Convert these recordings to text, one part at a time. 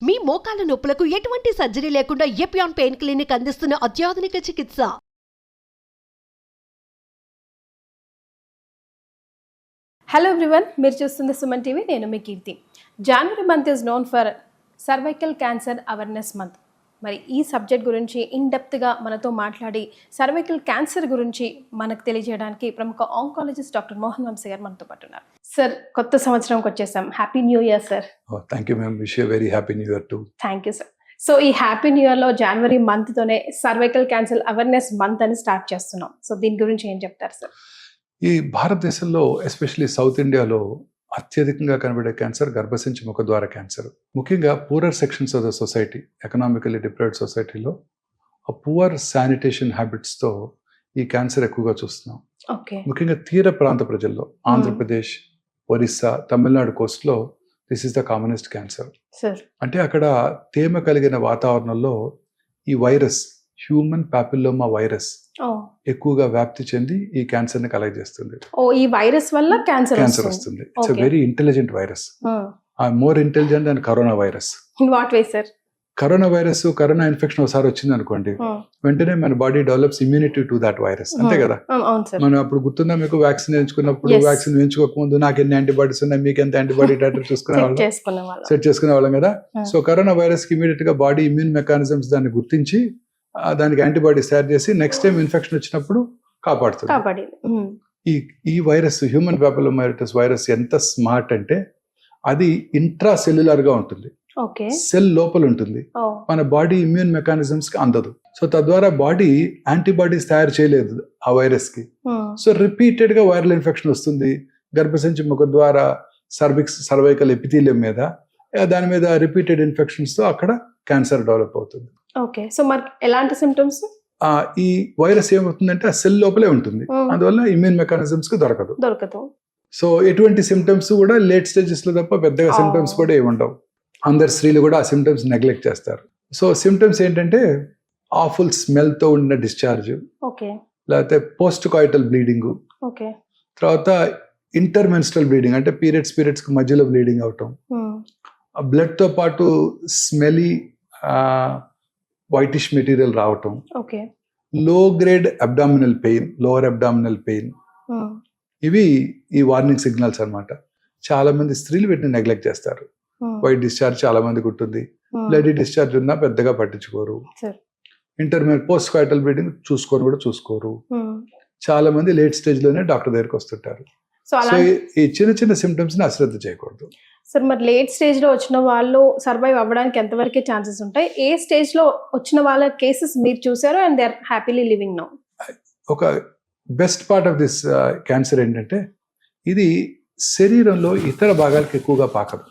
మీ మోకాల నొప్పులకు ఎటువంటి సర్జరీ లేకుండా ఎపియాన్ పెయిన్ క్లినిక్ అందిస్తున్న అత్యాధునిక చికిత్స. హలో ఎవ్రీవన్, మీరు చూస్తుంది సుమన్ టీవీ. నేను మీ Keerthi. January month is known for cervical cancer awareness month. మరి ఈ సబ్జెక్ట్ గురించి ఇన్డెప్త్గా మనతో మాట్లాడి సర్వైకల్ క్యాన్సర్ గురించి మనకు తెలియజేయడానికి ప్రముఖ ఆంకాలజిస్ట్ డాక్టర్ మోహన్ వంశీ గారు మనతో పాటు ఉన్నారు. సార్, కొత్త సంవత్సరంకి వచ్చేసాం. Happy new year sir. Thank you ma'am. Wish you very happy new year to. Thank you sir. So ఈ హ్యాపీ న్యూ ఇయర్లో జనవరి మంత్తోనే సర్వైకల్ క్యాన్సర్ అవేర్నెస్ మంత్ అని స్టార్ట్ చేస్తున్నాం. సో దీని గురించి ఏం చెప్తారు సార్? ఈ భారతదేశంలో ఎస్పెషల్లీ సౌత్ ఇండియాలో అత్యధికంగా కనబడే క్యాన్సర్ గర్భసంచి ముఖద్వార క్యాన్సర్. ముఖ్యంగా poorer sections of the society, economically deprived సొసైటీలో ఆ పువర్ శానిటేషన్ హ్యాబిట్స్తో ఈ క్యాన్సర్ ఎక్కువగా చూస్తున్నాం. ముఖ్యంగా తీర ప్రాంత ప్రజల్లో ఆంధ్రప్రదేశ్, ఒరిస్సా, తమిళనాడు కోస్ట్లో this is the commonest cancer. అంటే అక్కడ తేమ కలిగిన వాతావరణంలో ఈ వైరస్, హ్యూమన్ పాపిల్లోమా వైరస్ ఎక్కువగా వ్యాప్తి చెంది ఈ క్యాన్సర్ ని కలగజేస్తుంది. ఈ వైరస్ వల్ల క్యాన్సర్ వస్తుంది. It's very intelligent virus, more intelligent than corona virus. Corona virus, corona infection ఒకసారి వచ్చింది అనుకోండి, వెంటనే మన body develops immunity to that virus. అంతే కదా. మనం అప్పుడు గుర్తుందా మీకు, వ్యాక్సిన్ వేయించుకున్నప్పుడు వ్యాక్సిన్ వేయించుకోకముందు నాకు ఎన్ని యాంటీబాడీస్ ఉన్నాయి, మీకు ఎంత యాంటీబాడీ టాటర్ చూసుకునే వాళ్ళం, సెట్ చేసుకునే వాళ్ళం కదా. సో కరోనా వైరస్ కి ఇమీడియట్ గా బాడీ ఇమ్యూన్ మెకానిజమ్స్ దాన్ని గుర్తించి దానికి యాంటీబాడీస్ తయారు చేసి నెక్స్ట్ టైం ఇన్ఫెక్షన్ వచ్చినప్పుడు కాపాడుతుంది. ఈ వైరస్, హ్యూమన్ పాపిలోమావిరిస్ వైరస్ ఎంత స్మార్ట్ అంటే అది ఇంట్రా సెల్యులర్ గా ఉంటుంది, సెల్ లోపల ఉంటుంది, మన బాడీ ఇమ్యూన్ మెకానిజమ్స్ కి అందదు. సో తద్వారా బాడీ యాంటీబాడీస్ తయారు చేయలేదు ఆ వైరస్ కి. సో రిపీటెడ్ గా వైరల్ ఇన్ఫెక్షన్ వస్తుంది గర్భసంచి ముఖద్వార సర్వైకల్ ఎపిథీలియం మీద. దాని మీద రిపీటెడ్ ఇన్ఫెక్షన్స్ తో అక్కడ క్యాన్సర్ డెవలప్ అవుతుంది. సో మరి ఎలాంటి సింప్టమ్స్? ఈ వైరస్ ఏమవుతుందంటే ఆ సెల్ లోపలే ఉంటుంది, అందువల్ల ఇమ్యూన్ మెకానిజమ్స్ కి దొరకదు. సో ఎటువంటి సిమ్టమ్స్ కూడా లేట్ స్టేజెస్ లో తప్ప పెద్దగా సిమ్టమ్స్ కూడా ఏమి ఉండవు. అందరు స్త్రీలు కూడా ఆ సిమ్టమ్స్ నెగ్లెక్ట్ చేస్తారు. సో సిమ్టమ్స్ ఏంటంటే ఆఫుల్ స్మెల్ తో ఉన్న డిశ్చార్జ్, లేకపోతే పోస్ట్ కాయిటల్ బ్లీడింగ్, తర్వాత ఇంటర్మెన్స్ట్రల్ బ్లీడింగ్ అంటే పీరియడ్స్ కి మధ్యలో బ్లీడింగ్ అవటం, బ్లడ్ తో పాటు స్మెలీ వైటిష్ మెటీరియల్ రావటం, లో grade abdominal pain, lower abdominal pain, ఇవి ఈ వార్నింగ్ సిగ్నల్స్ అన్నమాట. చాలా మంది స్త్రీలు వీటిని నెగ్లెక్ట్ చేస్తారు. వైట్ డిశ్చార్జ్ చాలా మందికి ఉంటుంది, బ్లడీ డిశ్చార్జ్ ఉన్నా పెద్దగా పట్టించుకోరు. పోస్ట్ కాయిటల్ బ్లీడింగ్ చూసుకోరు. చాలా మంది లేట్ స్టేజ్ లోనే డాక్టర్ దగ్గరికి వస్తుంటారు. సో ఈ చిన్న సిమ్టమ్స్ ని అశ్రద్ధ చేయకూడదు. సార్, మరి లేట్ స్టేజ్ లో వచ్చిన వాళ్ళు సర్వైవ్ అవ్వడానికి ఎంతవరకు ఛాన్సెస్ ఉంటాయి? ఏ స్టేజ్ లో వచ్చిన వాళ్ళ కేసెస్ మీరు చూసారు and they are happily living now? ఒక best part of this cancer ఏంటంటే ఇది శరీరంలో ఇతర భాగాలకు ఎక్కువగా పాకదు.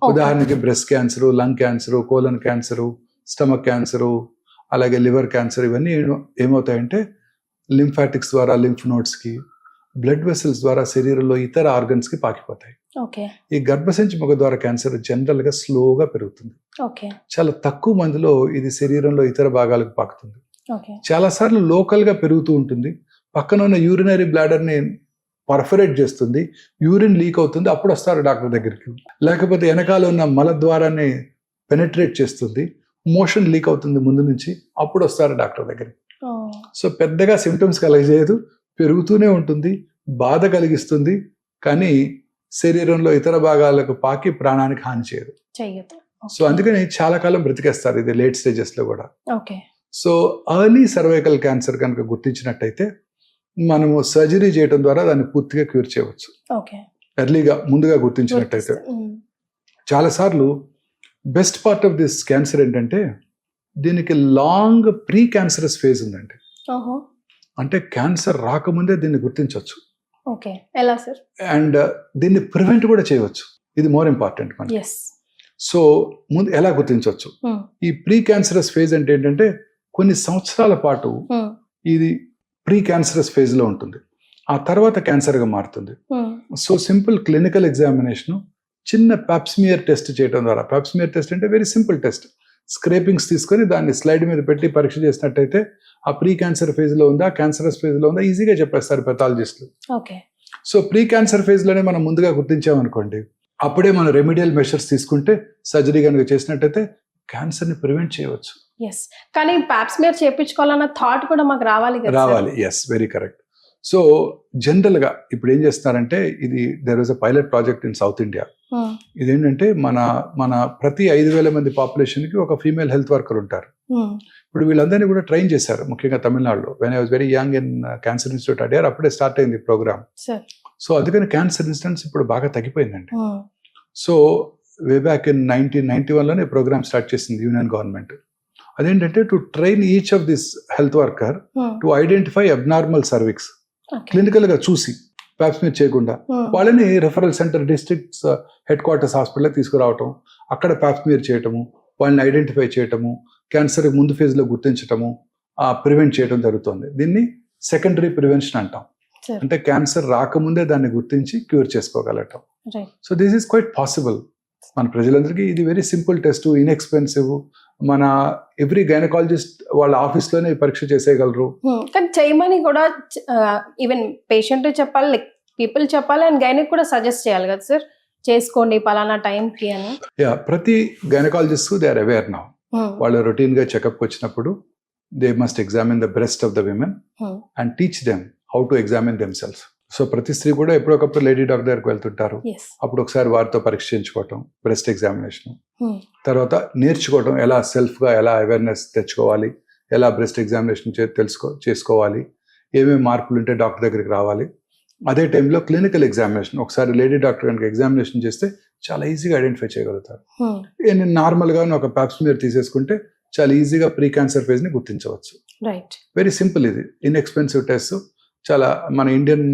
ఉదాహరణకి breast cancer, lung cancer, colon cancer, stomach cancer, అలాగే లివర్ క్యాన్సర్, ఇవన్నీ ఏమవుతాయంటే లింఫాటిక్స్ ద్వారా లింఫ్ నోడ్స్ కి, బ్లడ్ వెసల్స్ ద్వారా శరీరంలో ఇతర ఆర్గన్స్ కి పాకిపోతాయి. ఈ గర్భసంచి ముఖద్వార క్యాన్సర్ జనరల్ గా స్లోగా పెరుగుతుంది. చాలా తక్కువ మందిలో ఇది శరీరంలో ఇతర భాగాలకు పాకుతుంది. చాలా సార్లు లోకల్ గా పెరుగుతూ ఉంటుంది, పక్కన ఉన్న యూరినరీ బ్లాడర్ ని పర్ఫరేట్ చేస్తుంది, యూరిన్ లీక్ అవుతుంది, అప్పుడు వస్తారు డాక్టర్ దగ్గరికి. లేకపోతే వెనకాల ఉన్న మల ద్వారాన్ని పెనట్రేట్ చేస్తుంది, మోషన్ లీక్ అవుతుంది ముందు నుంచి, అప్పుడు వస్తారు డాక్టర్ దగ్గరికి. సో పెద్దగా సిమ్టమ్స్ కలగజేయదు, పెరుగుతూనే ఉంటుంది, బాధ కలిగిస్తుంది, కానీ శరీరంలో ఇతర భాగాలకు పాకి ప్రాణానికి హాని చేయదు. సో అందుకని చాలా కాలం బ్రతికేస్తారు ఇది లేట్ స్టేజెస్ లో కూడా. సో ఎర్లీ సర్వైకల్ క్యాన్సర్ కనుక గుర్తించినట్టయితే మనము సర్జరీ చేయడం ద్వారా దాన్ని పూర్తిగా క్యూర్ చేయవచ్చు. ఎర్లీగా ముందుగా గుర్తించినట్టయితే. చాలా సార్లు best part of this cancer ఏంటంటే దీనికి లాంగ్ ప్రీ క్యాన్సరస్ ఫేజ్ ఉందండి. అంటే క్యాన్సర్ రాకముందే దీన్ని గుర్తించవచ్చు. అండ్ దీన్ని ప్రివెంట్ కూడా చేయవచ్చు. ఇది మోర్ ఇంపార్టెంట్ మనకి. సో ముందు ఎలా గుర్తించవచ్చు? ఈ ప్రీ క్యాన్సరస్ ఫేజ్ అంటే ఏంటంటే కొన్ని సంవత్సరాల పాటు ఇది ప్రీ క్యాన్సరస్ ఫేజ్ లో ఉంటుంది, ఆ తర్వాత క్యాన్సర్ గా మారుతుంది. సో సింపుల్ క్లినికల్ ఎగ్జామినేషన్, చిన్న పాప్స్మియర్ టెస్ట్ చేయడం ద్వారా, పాప్స్మియర్ టెస్ట్ అంటే వెరీ సింపుల్ టెస్ట్, స్క్రేపింగ్స్ తీసుకొని దాన్ని స్లైడ్ మీద పెట్టి పరీక్ష చేసినట్టయితే ఆ ప్రీ క్యాన్సర్ ఫేజ్ లో ఉందా, క్యాన్సరస్ ఫేజ్ లో ఉందా ఈజీగా చెప్పేస్తారు పెథాలజిస్టులు. సో ప్రీ క్యాన్సర్ ఫేజ్ లోనే మనం ముందుగా గుర్తించామనుకోండి, అప్పుడే మనం రెమిడియల్ మెషర్స్ తీసుకుంటే, సర్జరీ కనుక చేసినట్టయితే క్యాన్సర్ని ప్రివెంట్ చేయవచ్చు. ఎస్, కానీ ప్యాప్స్మియర్ చేయించుకోవాలన్న థాట్ కూడా మాకు రావాలి కదా. రావాలి, ఎస్, వెరీ కరెక్ట్. సో జనరల్గా ఇప్పుడు ఏం చేస్తున్నారంటే, ఇది there was a pilot project in south India. ఇదేంటంటే మన ప్రతి 5,000 మంది పాపులేషన్కి ఒక ఫీమేల్ హెల్త్ వర్కర్ ఉంటారు. ఇప్పుడు వీళ్ళందరినీ కూడా ట్రైన్ చేశారు, ముఖ్యంగా తమిళనాడులో. When I was very young in cancer institute Adyar, అప్పుడే స్టార్ట్ అయింది ప్రోగ్రామ్. సో అందుకని క్యాన్సర్ ఇన్సిడెంట్స్ ఇప్పుడు బాగా తగ్గిపోయిందండి. సో వే బ్యాక్ ఇన్ 1991లోనే ప్రోగ్రామ్ స్టార్ట్ చేసింది యూనియన్ గవర్నమెంట్. అదేంటంటే to train each of this health worker to identify abnormal cervix, clinical గా చూసి ప్యాప్స్మియర్ చేయకుండా వాళ్ళని referral centre, districts headquarters hospital తీసుకురావటం, అక్కడ ప్యాప్స్మియర్ చేయటము, వాళ్ళని ఐడెంటిఫై చేయటము, క్యాన్సర్ ముందు ఫేజ్ లో గుర్తించటము, ప్రివెంట్ చేయడం జరుగుతుంది. దీన్ని సెకండరీ ప్రివెన్షన్ అంటాం. అంటే క్యాన్సర్ రాకముందే దాన్ని గుర్తించి క్యూర్ చేసుకోగలటం. So this is quite possible. మన ప్రజలందరికీ ఇది వెరీ సింపుల్ టెస్ట్, ఇన్ఎక్స్పెన్సివ్. మన ఎవ్రీ గైనకాలజిస్ట్ వాళ్ళ ఆఫీస్లోనే పరీక్ష చేసేయగలరు. కానీ చేయమని కూడా ఈవెన్ పేషెంట్ చెప్పాలి, లైక్ పీపుల్ చెప్పాలి, అండ్ గైనక్ కూడా సజెస్ట్ చేయాలి కదా సార్, చేసుకోండి పలానా టైంకి అని. యా, ప్రతి gynaecologist they are aware now. వాళ్ళు రొటీన్ గా చెకప్ వచ్చినప్పుడు they must examine the breast of the women and teach them how to examine themself. So ప్రతి స్త్రీ కూడా ఎప్పుడొకప్పుడు లేడీ డాక్టర్ దగ్గరికి వెళ్తుంటారు. అప్పుడు ఒకసారి వారితో పరీక్ష చేయించుకోవటం, బ్రెస్ట్ ఎగ్జామినేషన్, తర్వాత నేర్చుకోవటం, ఎలా సెల్ఫ్గా ఎలా అవేర్నెస్ తెచ్చుకోవాలి, ఎలా బ్రెస్ట్ ఎగ్జామినేషన్ చేసుకోవాలి, ఏమేమి మార్పులు ఉంటే డాక్టర్ దగ్గరికి రావాలి. అదే టైంలో క్లినికల్ ఎగ్జామినేషన్, ఒకసారి లేడీ డాక్టర్ కనుక ఎగ్జామినేషన్ చేస్తే చాలా ఈజీగా ఐడెంటిఫై చేయగలుగుతారు. నార్మల్గా ఒక ప్యాప్స్మియర్ తీసేసుకుంటే చాలా ఈజీగా ప్రీ క్యాన్సర్ ఫేజ్ ని గుర్తించవచ్చు. వెరీ సింపుల్, ఇది ఇన్ఎక్స్పెన్సివ్ టెస్ట్. చాలా మన ఇండియన్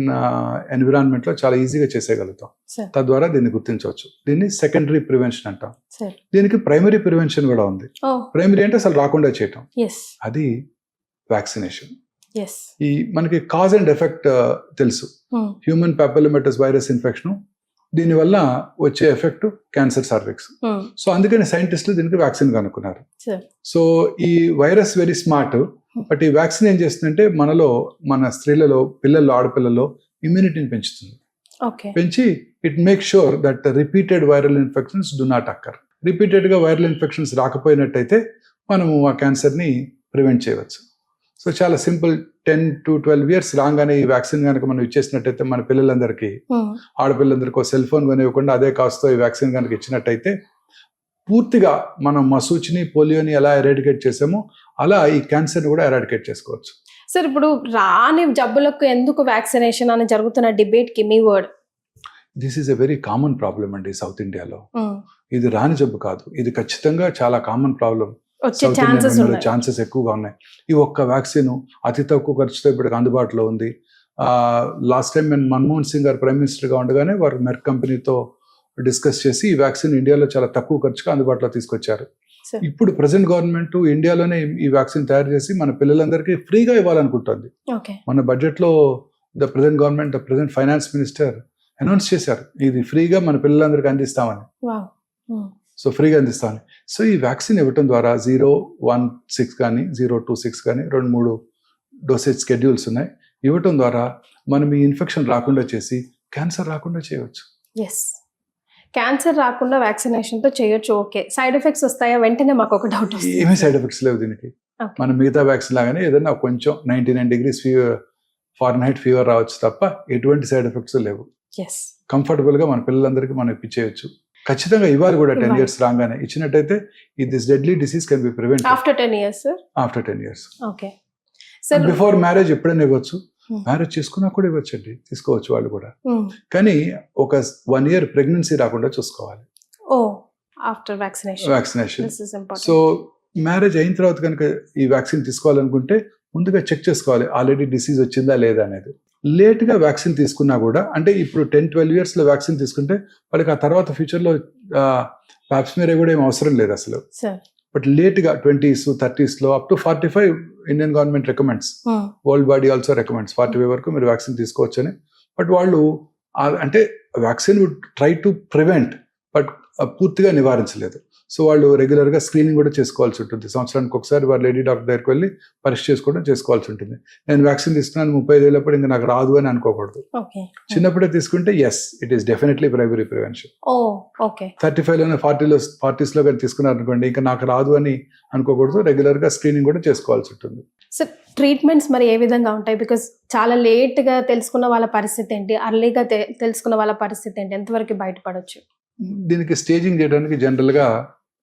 ఎన్విరాన్మెంట్ లో చాలా ఈజీగా చేసేయగలుగుతాం. తద్వారా దీన్ని గుర్తించవచ్చు. దీన్ని సెకండరీ ప్రివెన్షన్ అంటాం. దీనికి ప్రైమరీ ప్రివెన్షన్ కూడా ఉంది. ప్రైమరీ అంటే అసలు రాకుండా చేయటం, అది వ్యాక్సినేషన్. ఈ మనకి కాజ్ అండ్ ఎఫెక్ట్ తెలుసు. హ్యూమన్ పాపిలోమాటస్ వైరస్ ఇన్ఫెక్షన్, దీనివల్ల వచ్చే ఎఫెక్ట్ క్యాన్సర్ సర్విక్స్. సో అందుకని సైంటిస్టులు దీనికి వ్యాక్సిన్ కనుక్కున్నారు. సో ఈ వైరస్ వెరీ స్మార్ట్. బట్ ఈ వ్యాక్సిన్ ఏం చేస్తుందంటే మనలో, మన స్త్రీలలో, పిల్లల్లో, ఆడపిల్లల్లో ఇమ్యూనిటీని పెంచుతుంది. పెంచి it make sure that repeated viral infections do not అక్కర్. Repeated గా వైరల్ ఇన్ఫెక్షన్స్ రాకపోయినట్టయితే మనము ఆ క్యాన్సర్ ని ప్రివెంట్ చేయవచ్చు. సో చాలా సింపుల్. 10 to 12 years రాగానే ఈ వ్యాక్సిన్ కనుక మనం ఇచ్చేసినట్టయితే మన పిల్లలందరికీ, ఆడపిల్లలందరికీ సెల్ ఫోన్ కొనివ్వకుండా అదే కాస్తో ఈ వ్యాక్సిన్ కనుక ఇచ్చినట్టయితే పూర్తిగా మనం మసూచిని, పోలియోని ఎలా ఎరాడికేట్ చేసామో అలా ఈ క్యాన్సర్ని కూడా ఎరాడికేట్ చేసుకోవచ్చు. సార్, ఇప్పుడు రాని జబ్బులకు ఎందుకు వ్యాక్సినేషన్ అని జరుగుతున్న డిబేట్ కి మీ word? This is a very common problem అండి సౌత్ ఇండియాలో. ఇది రాని జబ్బు కాదు, ఇది ఖచ్చితంగా చాలా కామన్ ప్రాబ్లం. ఛాన్సెస్ ఎక్కువగా ఉన్నాయి. ఈ ఒక్క వ్యాక్సిన్ అతి తక్కువ ఖర్చుతో ఇప్పుడు అందుబాటులో ఉంది. లాస్ట్ టైం నేను మన్మోహన్ సింగ్ గారు ప్రైమ్ మినిస్టర్గా ఉండగానే వారు మెర్క్ కంపెనీతో డిస్కస్ చేసి ఈ వ్యాక్సిన్ ఇండియాలో చాలా తక్కువ ఖర్చుగా అందుబాటులో తీసుకొచ్చారు. ఇప్పుడు ప్రెసెంట్ గవర్నమెంట్ ఇండియాలోనే ఈ వ్యాక్సిన్ తయారు చేసి మన పిల్లలందరికీ ఫ్రీగా ఇవ్వాలనుకుంటుంది. మన బడ్జెట్ లో the present government, the present finance minister announce చేశారు, ఇది ఫ్రీగా మన పిల్లలందరికీ అందిస్తామని. సో ఫ్రీగా అందిస్తామని. సో ఈ వ్యాక్సిన్ ఇవ్వటం ద్వారా 016 కానీ 026 కానీ 2-3 డోసేజ్ స్కెడ్యూల్స్ ఉన్నాయి. ఇవ్వటం ద్వారా మనం ఈ ఇన్ఫెక్షన్ రాకుండా చేసి క్యాన్సర్ రాకుండా చేయవచ్చు. క్యాన్సర్ రాకుండా వ్యాక్సినేషన్ తో చేయొచ్చు. ఓకే, సైడ్ ఎఫెక్ట్స్ వస్తాయా? వెంటనే మాకు ఒక డౌట్. ఏమీ సైడ్ ఎఫెక్ట్స్ లేవు దీనికి. మనం మిగతా వ్యాక్సిన్ లాగానే ఏదైనా కొంచెం 99 degrees ఫారెన్హైట్ ఫీవర్ రావచ్చు తప్ప ఎటువంటి సైడ్ ఎఫెక్ట్స్ లేవు. కంఫర్టబుల్ గా మన పిల్లలందరికీ మనం ఇప్పించేయచ్చు. ఖచ్చితంగా ఇవ్వాలి కూడా. 10 years రాగానే ఇచ్చినట్టయితే this deadly disease can be prevented after 10 years. After 10 years. Okay sir, before marriage ఎప్పుడైనా ఇవ్వచ్చు, మ్యారేజ్ చేసుకున్నా కూడా ఇవ్వచ్చండి, తీసుకోవచ్చు వాళ్ళు కూడా. కానీ ఒక 1 year ప్రెగ్నెన్సీ రాకుండా చూసుకోవాలి. After vaccination. సో మ్యారేజ్ అయిన తర్వాత కనుక ఈ వ్యాక్సిన్ తీసుకోవాలనుకుంటే ముందుగా చెక్ చేసుకోవాలి ఆల్రెడీ డిసీజ్ వచ్చిందా లేదా అనేది. లేట్గా వ్యాక్సిన్ తీసుకున్నా కూడా, అంటే ఇప్పుడు 10-12 years లో వ్యాక్సిన్ తీసుకుంటే వాళ్ళకి ఆ తర్వాత ఫ్యూచర్లో ప్యాప్స్మియర్ కూడా ఏం అవసరం లేదు అసలు. బట్ లేట్గా 20s, 30s లో up to 45 Indian government recommends, world body also recommends 45 వరకు మీరు వ్యాక్సిన్ తీసుకోవచ్చు అని. బట్ వాళ్ళు అంటే vaccine would try to prevent, but పూర్తిగా నివారించలేదు. సో వాళ్ళు రెగ్యులర్గా స్క్రీనింగ్ కూడా చేసుకోవాల్సి ఉంటుంది. సంవత్సరానికి ఒకసారి వారు లేడీ డాక్టర్ దగ్గరికి వెళ్ళి పరీక్ష చేసుకోవాల్సి ఉంటుంది. నేను వ్యాక్సిన్ తీసుకున్నాను 35 ఏళ్ళప్పుడు ఇంకా నాకు రాదు అని అనుకోకూడదు. చిన్నప్పుడే తీసుకుంటే yes, it is definitely primary prevention. 35లోనే 40s కానీ తీసుకున్నారు అనుకోండి, ఇంకా నాకు రాదు అని అనుకోకూడదు. రెగ్యులర్గా స్క్రీనింగ్ కూడా చేసుకోవాల్సి ఉంటుంది. సో ట్రీట్మెంట్స్ మరి ఏ విధంగా ఉంటాయి? బికాస్ చాలా లేట్గా తెలుసుకున్న వాళ్ళ పరిస్థితి ఏంటి, అర్లీగా తెలుసుకున్న వాళ్ళ పరిస్థితి ఏంటి, ఎంతవరకు బయటపడవచ్చు? దీనికి స్టేజింగ్ చేయడానికి జనరల్గా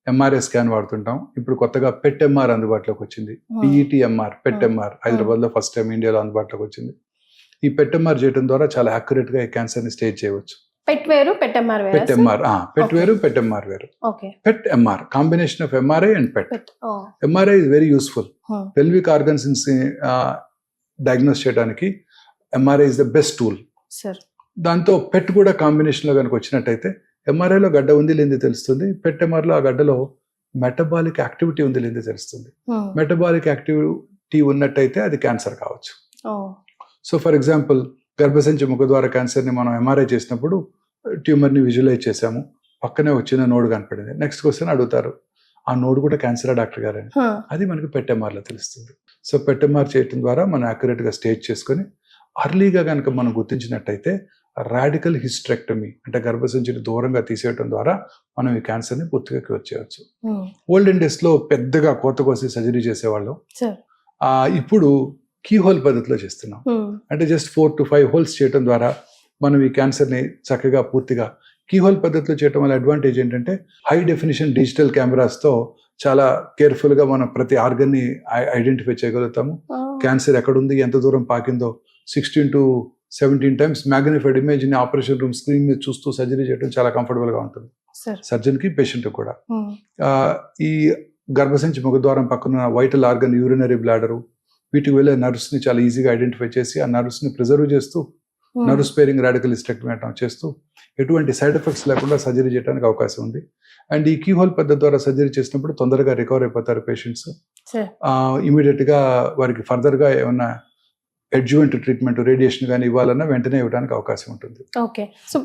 ఎంఆర్ఐ స్కాన్ వాడుతుంటాం. ఇప్పుడు కొత్తగా పెట్ ఎంఆర్ అందుబాటులోకి వచ్చింది. పిఈటి ఎంఆర్, పెట్ ఎంఆర్ హైదరాబాద్లో ఫస్ట్ టైం ఇండియాలో అందుబాటులోకి వచ్చింది. ఈ పెట్ ఎంఆర్ చేయడం ద్వారా చాలా యాక్యురేట్గా ఈ క్యాన్సర్ని స్టేజ్ చేయవచ్చు. పెట్ వేరు, పెట్ ఎంఆర్ వేరు. పెట్ ఎంఆర్ వేరు, పెట్ ఎంఆర్ వేరు. PET MR combination of MRI and PET. MRI is very useful. Pelvic organs diagnose చేయడానికి MRI is the best tool. దాంతో పెట్ కూడా కాంబినేషన్ లో కనుక వచ్చినట్టయితే ఎంఆర్ఐలో గడ్డ ఉంది లేనిది తెలుస్తుంది, పెట్ ఎంఆర్లో ఆ గడ్డలో మెటబాలిక్ యాక్టివిటీ ఉంది లేనిది తెలుస్తుంది. మెటబాలిక్ యాక్టివిటీ ఉన్నట్టయితే అది క్యాన్సర్ కావచ్చు. సో ఫర్ ఎగ్జాంపుల్ గర్భసంచి ముఖద్వార క్యాన్సర్ని మనం ఎంఆర్ఐ చేసినప్పుడు ట్యూమర్ని విజువలైజ్ చేసాము, పక్కనే వచ్చిన నోడ్ కనపడింది. నెక్స్ట్ క్వశ్చన్ అడుగుతారు, ఆ నోడ్ కూడా క్యాన్సరా డాక్టర్ గారు అని. అది మనకి పెట్ ఎంఆర్లో తెలుస్తుంది. సో పెట్ ఎంఆర్ చేయడం ద్వారా మనం యాక్యురేట్గా స్టేజ్ చేసుకొని అర్లీగా కనుక మనం గుర్తించినట్టయితే రాడికల్ హిస్టరెక్టమీ అంటే గర్భసంచిని దూరంగా తీసేయడం ద్వారా మనం ఈ క్యాన్సర్ని పూర్తిగా క్యూర్ చేయవచ్చు. ఓల్డెన్ డేస్లో పెద్దగా కోత కోసి సర్జరీ చేసేవాళ్ళం. ఇప్పుడు కీ హోల్ పద్ధతిలో చేస్తున్నాం. అంటే జస్ట్ 4 to 5 హోల్స్ చేయడం ద్వారా మనం ఈ క్యాన్సర్ని చక్కగా పూర్తిగా కీ హోల్ పద్ధతిలో చేయడం వల్ల అడ్వాంటేజ్ ఏంటంటే హై డెఫినిషన్ డిజిటల్ కెమెరాస్తో చాలా కేర్ఫుల్గా మనం ప్రతి ఆర్గన్ని ఐడెంటిఫై చేయగలుగుతాము. క్యాన్సర్ ఎక్కడుంది, ఎంత దూరం పాకిందో 16 to 17 times మ్యాగ్నిఫైడ్ ఇమేజ్ ని ఆపరేషన్ రూమ్ స్క్రీన్ మీద చూస్తూ సర్జరీ చేయడం చాలా కంఫర్టబుల్ గా ఉంటుంది సర్జన్కి, పేషెంట్ కూడా. ఈ గర్భసంచి ముఖద్వారం పక్కన వైటల్ ఆర్గన్, యూరినరీ బ్లాడరు, వీటికి వెళ్ళే నర్వ్స్ ని చాలా ఈజీగా ఐడెంటిఫై చేసి ఆ నర్వ్స్ ని ప్రిజర్వ్ చేస్తూ నర్వ్ స్పేరింగ్ రాడికల్ హిస్టెక్టమీ చేస్తూ ఎటువంటి సైడ్ ఎఫెక్ట్స్ లేకుండా సర్జరీ చేయడానికి అవకాశం ఉంది. అండ్ ఈ కీ హోల్ పద్ధతి ద్వారా సర్జరీ చేసినప్పుడు తొందరగా రికవర్ అయిపోతారు పేషెంట్స్. ఇమీడియట్ గా వారికి ఫర్దర్ గా ఏమన్నా అడ్జువెంట్ ట్రీట్మెంట్, రేడియేషన్ కానీ ఇవ్వాలన్నా వెంటనే ఇవ్వడానికి అవకాశం ఉంటుంది. Okay, so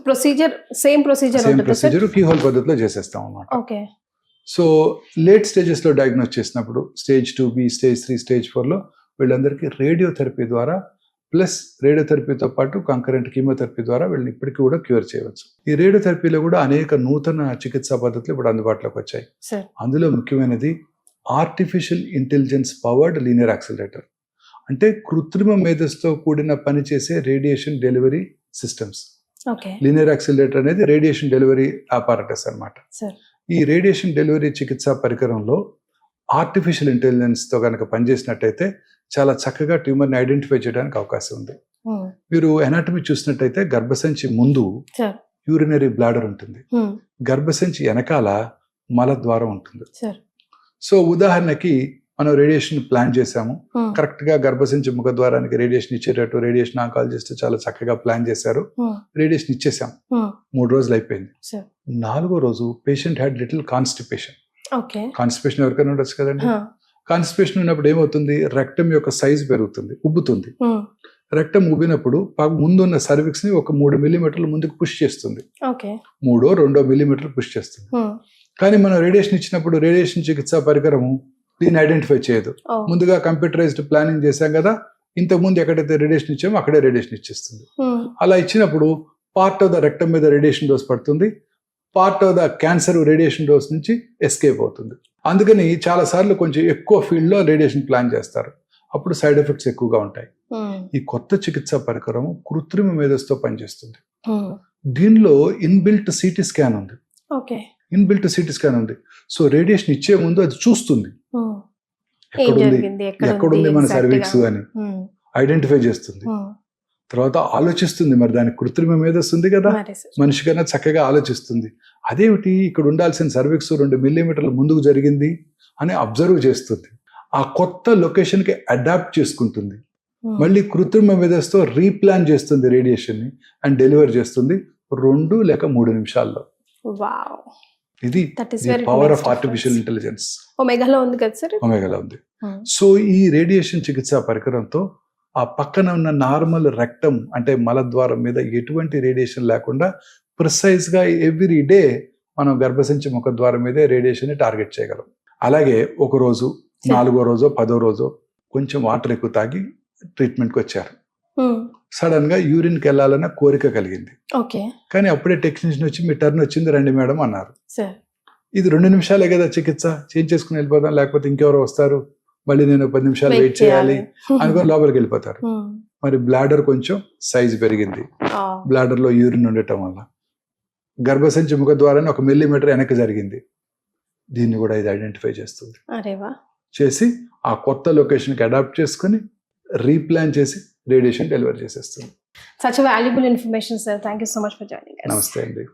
same procedure key hole పద్ధతిలో చేసేస్తాం అన్నమాట. ఓకే, సో లేట్ స్టేజెస్ లో డయాగ్నోస్ చేసినప్పుడు స్టేజ్ 2B, స్టేజ్ 3, స్టేజ్ 4లో వీళ్ళందరికీ రేడియోథెరపీ ద్వారా ప్లస్ రేడియోథెరపీతో పాటు కంకరెంట్ కీమోథెరపీ ద్వారా వీళ్ళని ఇప్పటికీ కూడా క్యూర్ చేయవచ్చు. ఈ రేడియోథెరపీలో కూడా అనేక నూతన చికిత్సా పద్ధతులు ఇప్పుడు అందుబాటులోకి వచ్చాయి. అందులో ముఖ్యమైనది artificial intelligence powered linear accelerator. అంటే కృత్రిమ మేధస్సుతో కూడిన పనిచేసే radiation delivery systems. Linear accelerator అనేది రేడియేషన్ డెలివరీ అపారటస్ అన్నమాట. ఈ రేడియేషన్ డెలివరీ చికిత్సా పరికరంలో ఆర్టిఫిషియల్ ఇంటెలిజెన్స్ తో కనుక పనిచేసినట్టయితే చాలా చక్కగా ట్యూమర్ని ఐడెంటిఫై చేయడానికి అవకాశం ఉంది. మీరు ఎనాటమీ చూసినట్టయితే గర్భసంచి ముందు యూరినరీ బ్లాడర్ ఉంటుంది, గర్భసంచి వెనకాల మలద్వారం ఉంటుంది. సో ఉదాహరణకి మనం రేడియేషన్ ప్లాన్ చేసాము, కరెక్ట్ గా గర్భసంచి ముఖద్వారానికి రేడియేషన్ ఇచ్చేటట్టు రేడియేషన్ ఆంకాలజిస్ట్ చాలా చక్కగా ప్లాన్ చేశారు. రేడియేషన్ ఇచ్చేసాం, 3 రోజులు అయిపోయింది. 4వ రోజు patient had little constipation. Constipation ఎవరికైనా ఉండొచ్చు కదండి. కాన్స్టిపేషన్ ఉన్నప్పుడు ఏమవుతుంది, రెక్టమ్ యొక్క సైజ్ పెరుగుతుంది, ఉబ్బుతుంది. రెక్టమ్ ఉబ్బినప్పుడు ముందున్న సర్విక్స్ ని ఒక 3 మిల్లీమీటర్లు ముందుకు పుష్ చేస్తుంది, 2 మిల్లీమీటర్లు పుష్ చేస్తుంది. కానీ మనం రేడియేషన్ ఇచ్చినప్పుడు రేడియేషన్ చికిత్సా పరికరము దీన్ని ఐడెంటిఫై చేయదు. ముందుగా కంప్యూటరైజ్డ్ ప్లానింగ్ చేశాం కదా, ఇంతకు ముందు ఎక్కడైతే రేడియేషన్ ఇచ్చామో అక్కడే రేడియేషన్ ఇచ్చేస్తుంది. అలా ఇచ్చినప్పుడు పార్ట్ ఆఫ్ ద రెక్టమ్ మీద రేడియేషన్ డోస్ పడుతుంది, part of the cancer radiation dose నుంచి ఎస్కేప్ అవుతుంది. అందుకని చాలా సార్లు కొంచెం ఎక్కువ ఫీల్డ్ లో రేడియేషన్ ప్లాన్ చేస్తారు, అప్పుడు సైడ్ ఎఫెక్ట్స్ ఎక్కువగా ఉంటాయి. ఈ కొత్త చికిత్సా పరికరం కృత్రిమ మేధస్సుతో పనిచేస్తుంది. దీనిలో ఇన్బిల్ట్ సిటీ స్కాన్ ఉంది. ఇన్బిల్ట్ సిటీ స్కాన్ ఉంది. సో రేడియేషన్ ఇచ్చే ముందు అది చూస్తుంది ఎక్కడుంది మన సర్విక్స్ అని ఐడెంటిఫై చేస్తుంది. తర్వాత ఆలోచిస్తుంది, మరి దానికి కృత్రిమ మేధస్సు ఉంది కదా, మనిషి కన్నా చక్కగా ఆలోచిస్తుంది. అదేమిటి ఇక్కడ ఉండాల్సిన సర్విక్స్ 2 మిల్లీమీటర్ల ముందుకు జరిగింది అని అబ్జర్వ్ చేస్తుంది. ఆ కొత్త లొకేషన్ కి అడాప్ట్ చేసుకుంటుంది. మళ్ళీ కృత్రిమ మేధస్సుతో రీప్లాన్ చేస్తుంది రేడియేషన్ ని అండ్ డెలివర్ చేస్తుంది 2 లేక 3 నిమిషాల్లో. ఇది పవర్ ఆఫ్ ఆర్టిఫిషియల్ ఇంటెలిజెన్స్. ఒమేగాలో ఉంది కదా సార్? ఒమేగాలో ఉంది. సో ఈ రేడియేషన్ చికిత్సా పరికరంతో ఆ పక్కన ఉన్న నార్మల్ రెక్టమ్ అంటే మలద్వారం మీద ఎటువంటి రేడియేషన్ లేకుండా ప్రిసైజ్ గా ఎవ్రీ డే మనం గర్భసంచి ముఖద్వారం మీదే రేడియేషన్ ని టార్గెట్ చేయగలం. అలాగే ఒక రోజు 4వ రోజో 10వ రోజో కొంచెం వాటర్ ఎక్కువ తాగి ట్రీట్మెంట్కి వచ్చారు. సడన్ గా యూరిన్కి వెళ్ళాలన్న కోరిక కలిగింది. ఓకే కానీ అప్పుడే టెక్నీషియన్ వచ్చి మీ టర్న్ వచ్చింది రండి మేడం అన్నారు. సార్. ఇది 2 నిమిషాలే కదా చికిత్స, చేంజ్ చేసుకుని వెళ్ళిపోతాం, లేకపోతే ఇంకెవరో వస్తారు, మళ్ళీ నేను 10 నిమిషాలు వెయిట్ చేయాలి అనుకుని లోపలికి వెళ్ళిపోతారు. మరి బ్లాడర్ కొంచెం సైజ్ పెరిగింది, బ్లాడర్ లో యూరిన్ ఉండటం వల్ల గర్భసంచి ముఖ ద్వారానే 1 మిల్లీమీటర్ వెనక్కి జరిగింది. దీన్ని కూడా ఇది ఐడెంటిఫై చేస్తుంది. చేసి ఆ కొత్త లొకేషన్కి అడాప్ట్ చేసుకుని రీప్లాన్ చేసి రేడియేషన్ డెలివరీ చేసేస్తుంది. Such a valuable information, sir. Thank you so much for joining us. నమస్తే అండి.